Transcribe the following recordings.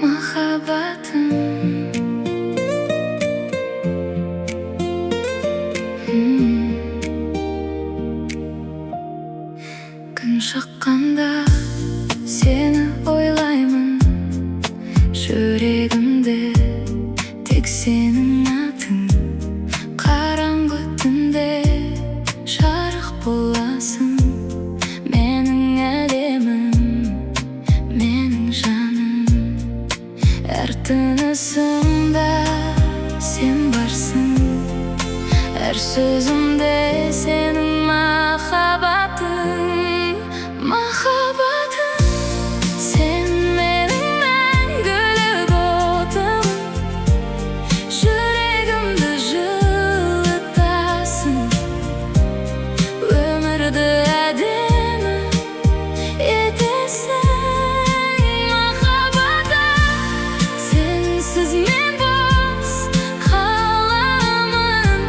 Махаббатым. Күн шыққанда сені ойлаймын, жүрегімде тек сенің атың. Қараңғы түнде жарық боласың, менің әлемім, менің жаным. Әр тынысымда сен барсың, әр сөзімде сенің махаббатың. Махаббатым, сен менің мәңгілік отым, жүрегімді жылытасың, өмірді әдемі етесің. Махаббатым, сенсіз мен бос қаламын,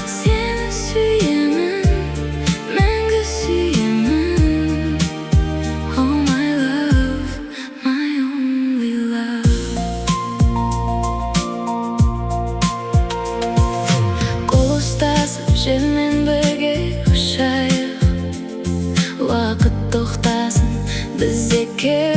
сені сүйемін, мәңгі сүйемін. Oh my love, my only love. Қол ұстасып желмен бірге ұшайық, уақыт тоқтасын біз екеуміз.